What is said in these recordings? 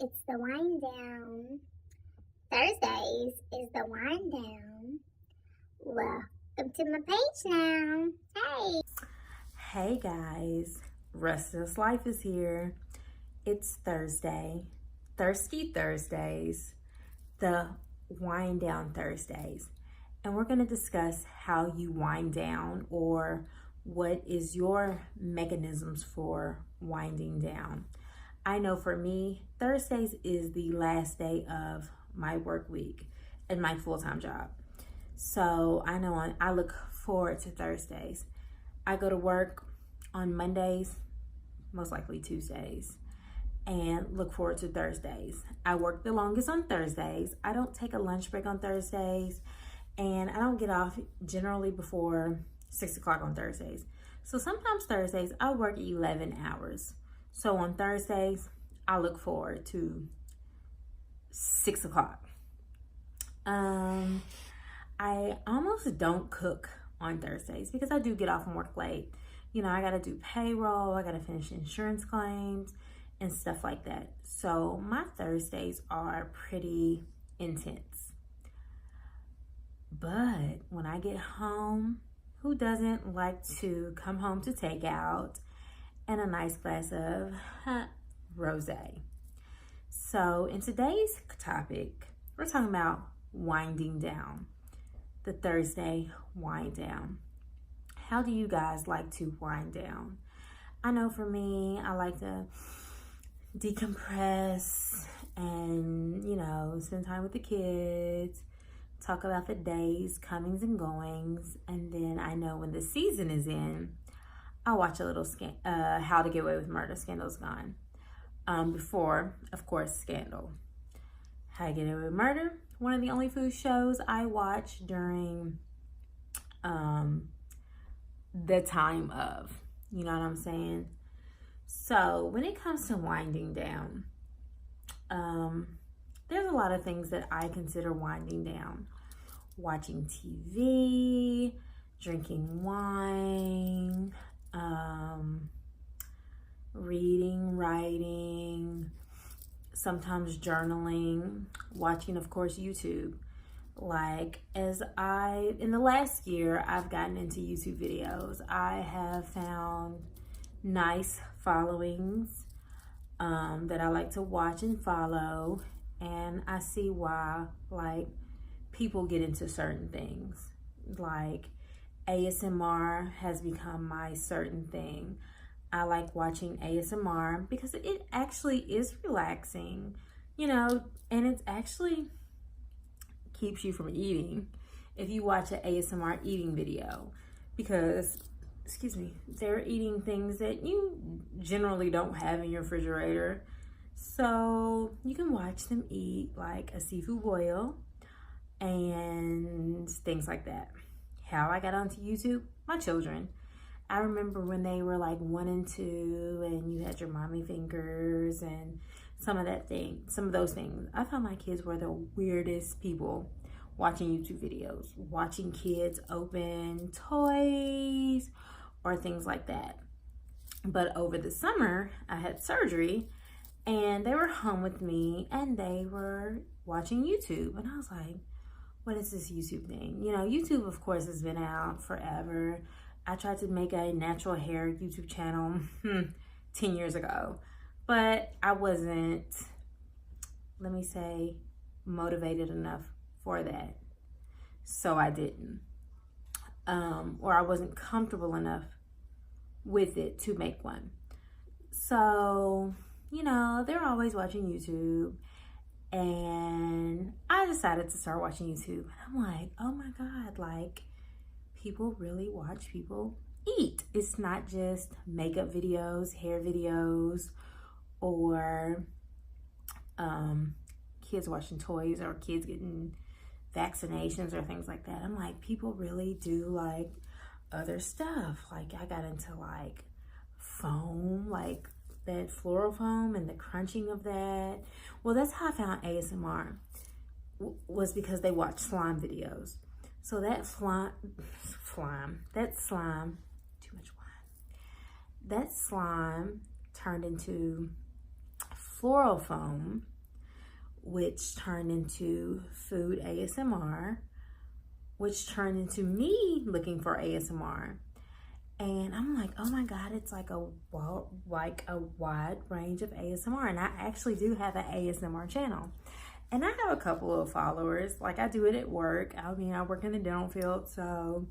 it's the wind down. Thursdays is the wind down. Welcome to my page now. Hey. Hey guys, Restless Life is here. It's Thursday, Thirsty Thursdays, the wind down Thursdays. And we're going to discuss how you wind down, or what is your mechanisms for winding down. I know for me, Thursdays is the last day of my work week and my full-time job. So I know I look forward to Thursdays. I go to work on Mondays, most likely Tuesdays, and look forward to Thursdays. I work the longest on Thursdays. I don't take a lunch break on Thursdays, and I don't get off generally before 6 o'clock on Thursdays. So sometimes Thursdays I work 11 hours. So on Thursdays, I look forward to 6 o'clock. I almost don't cook on Thursdays because I do get off from work late. You know, I gotta do payroll, I gotta finish insurance claims and stuff like that. So my Thursdays are pretty intense. But when I get home, who doesn't like to come home to takeout and a nice glass of rosé? So in today's topic, we're talking about winding down, the Thursday wind down. How do you guys like to wind down? I know for me, I like to decompress and, spend time with the kids, talk about the day's comings and goings. And then I know when the season is in, I watch a little How to Get Away with Murder, Scandal's Gone. Before, of course, Scandal. How to Get Away with Murder, one of the only food shows I watch during the time of, you know what I'm saying? So when it comes to winding down, there's a lot of things that I consider winding down. Watching TV, drinking wine, reading, writing, sometimes journaling, watching, of course, YouTube. Like, in the last year, I've gotten into YouTube videos. I have found nice followings that I like to watch and follow. And I see why, people get into certain things. Like, ASMR has become my certain thing. I like watching ASMR because it actually is relaxing, and it's actually keeps you from eating if you watch an ASMR eating video, because they're eating things that you generally don't have in your refrigerator. So you can watch them eat, like a seafood boil and things like that. How I got onto YouTube, my children. I remember when they were like 1 and 2 and you had your mommy fingers and some of those things. I thought my kids were the weirdest people watching YouTube videos, watching kids open toys or things like that. But over the summer, I had surgery and they were home with me and they were watching YouTube. And I was like, what is this YouTube thing? YouTube, of course, has been out forever. I tried to make a natural hair YouTube channel 10 years ago, but I wasn't, motivated enough for that. So I didn't. Or I wasn't comfortable enough with it to make one. So, they're always watching YouTube. And I decided to start watching YouTube. And I'm like, oh my God, people really watch people eat. It's not just makeup videos, hair videos, or kids watching toys or kids getting vaccinations or things like that. I'm like, people really do other stuff. I got into foam, that floral foam and the crunching of that. Well, that's how I found ASMR, was because they watch slime videos. So that slime, too much wine. That slime turned into floral foam, which turned into food ASMR, which turned into me looking for ASMR. And I'm like, oh my God, it's like a wide range of ASMR. And I actually do have an ASMR channel. And I have a couple of followers. Like, I do it at work. I mean, I work in the dental field, so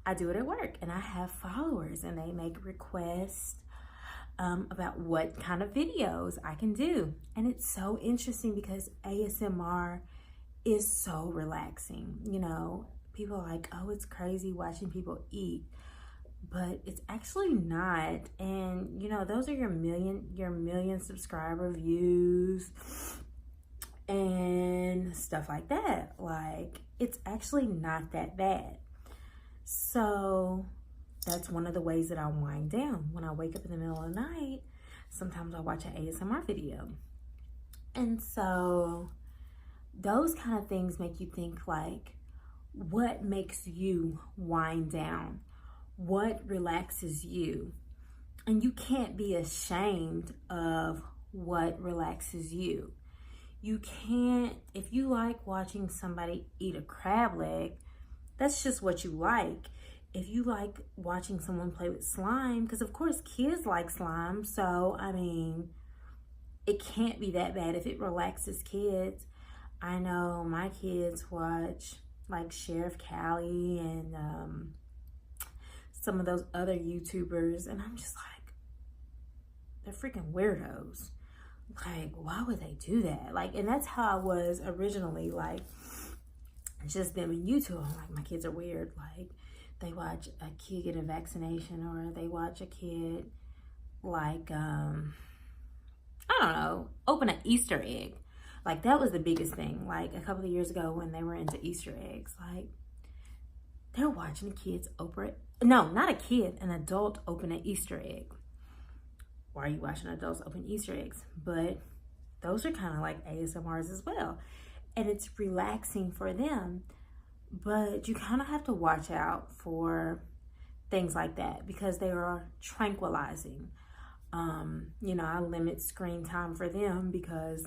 I do it at work. And I have followers, and they make requests about what kind of videos I can do. And it's so interesting because ASMR is so relaxing. You know, people are like, oh, it's crazy watching people eat. But it's actually not. And you know, those are your million subscriber views and stuff like that. Like, it's actually not that bad. So that's one of the ways that I wind down. When I wake up in the middle of the night, sometimes I watch an ASMR video. And so those kind of things make you think, like, what makes you wind down? What relaxes you? And you can't be ashamed of what relaxes you. You can't, if you like watching somebody eat a crab leg, that's just what you like. If you like watching someone play with slime, because of course kids like slime, so I mean, it can't be that bad if it relaxes kids. I know my kids watch like Sheriff Callie and some of those other YouTubers, and I'm just like, they're freaking weirdos. Like, why would they do that? Like, and that's how I was originally, like, just them in YouTube. I'm like, my kids are weird. Like, they watch a kid get a vaccination, or they watch a kid, like, I don't know, open an Easter egg. Like, that was the biggest thing. Like, a couple of years ago when they were into Easter eggs, like, they're watching kids open, no, not a kid, an adult open an Easter egg. Why are you watching adults open Easter eggs? But those are kind of like ASMRs as well. And it's relaxing for them. But you kind of have to watch out for things like that because they are tranquilizing. You know, I limit screen time for them because,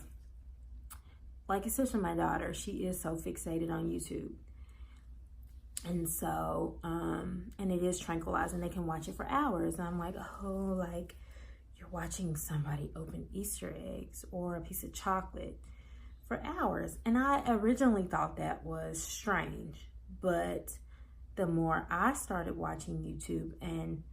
like, especially my daughter, she is so fixated on YouTube. And so, and it is tranquilizing. They can watch it for hours. And I'm like, oh, like, you're watching somebody open Easter eggs or a piece of chocolate for hours. And I originally thought that was strange. But the more I started watching YouTube and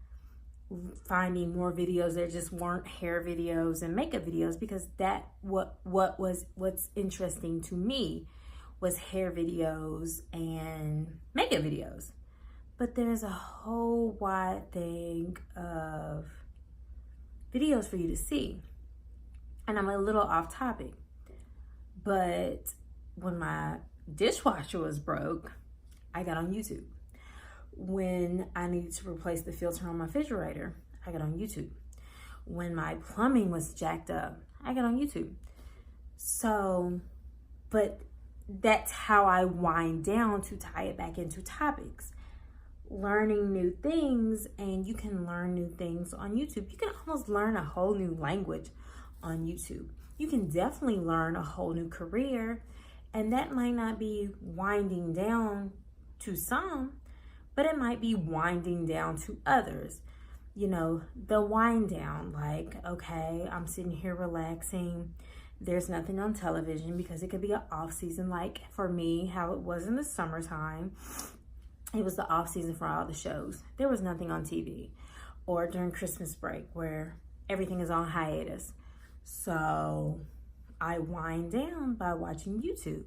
finding more videos that just weren't hair videos and makeup videos, because that what's interesting to me was hair videos and makeup videos. But there's a whole wide thing of videos for you to see. And I'm a little off topic, but when my dishwasher was broke, I got on YouTube. When I needed to replace the filter on my refrigerator, I got on YouTube. When my plumbing was jacked up, I got on YouTube. So, but that's how I wind down to tie it back into topics. Learning new things, and you can learn new things on YouTube. You can almost learn a whole new language on YouTube. You can definitely learn a whole new career, and that might not be winding down to some, but it might be winding down to others. You know, the wind down, like, okay, I'm sitting here relaxing. There's nothing on television because it could be an off season, like for me, how it was in the summertime. It was the off season for all the shows. There was nothing on TV, or during Christmas break where everything is on hiatus. So I wind down by watching YouTube.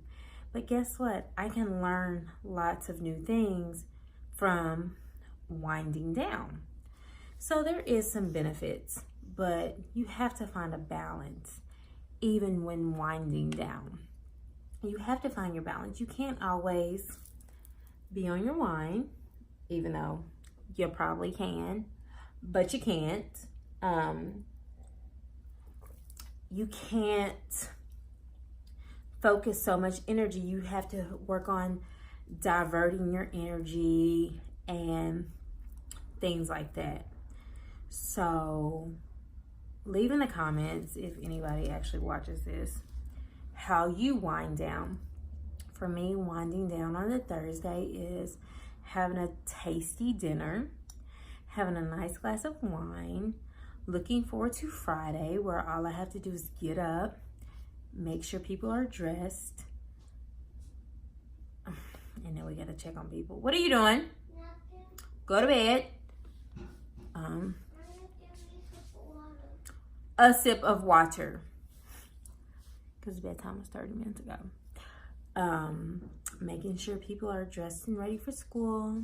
But guess what? I can learn lots of new things from winding down. So there is some benefits, but you have to find a balance even when winding down. You have to find your balance. You can't always be on your wine, even though you probably can, but you can't. You can't focus so much energy. You have to work on diverting your energy and things like that. So leave in the comments, if anybody actually watches this, how you wind down. For me, winding down on a Thursday is having a tasty dinner, having a nice glass of wine, looking forward to Friday, where all I have to do is get up, make sure people are dressed, and then we gotta check on people. What are you doing? Nothing. Go to bed. A sip of water. Because bedtime was 30 minutes ago. Making sure people are dressed and ready for school.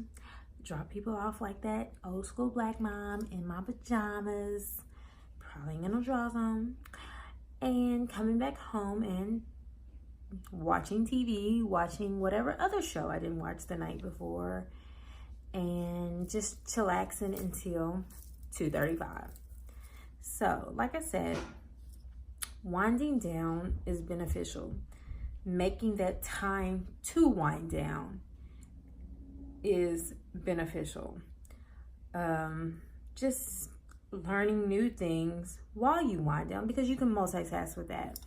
Drop people off like that old school black mom in my pajamas. Probably ain't got no drawers on. And coming back home and watching TV, watching whatever other show I didn't watch the night before, and just chillaxing until 2:35. So, like I said, winding down is beneficial. Making that time to wind down is beneficial. Just learning new things while you wind down, because you can multitask with that.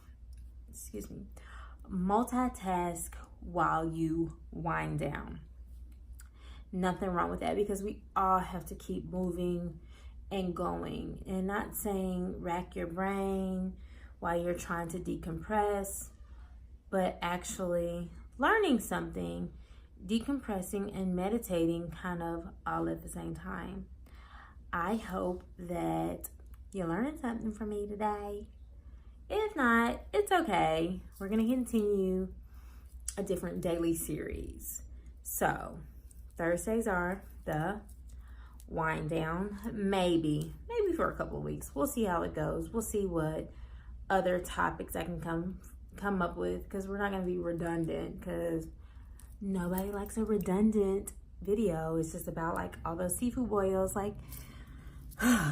Excuse me. Multitask while you wind down. Nothing wrong with that, because we all have to keep moving and going, and not saying rack your brain while you're trying to decompress, but actually learning something, decompressing and meditating kind of all at the same time. I hope that you're learning something from me today. If not, it's okay. We're going to continue a different daily series. So, Thursdays are the wind down. Maybe for a couple of weeks. We'll see how it goes. We'll see what other topics I can come up with, because we're not going to be redundant, because nobody likes a redundant video. It's just about like all those seafood boils. Like,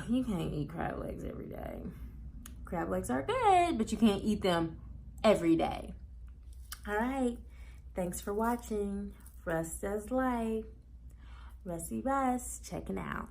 you can't eat crab legs every day. Crab legs are good, but you can't eat them every day. All right. Thanks for watching. Russ Does Life. Rusty Russ checking out.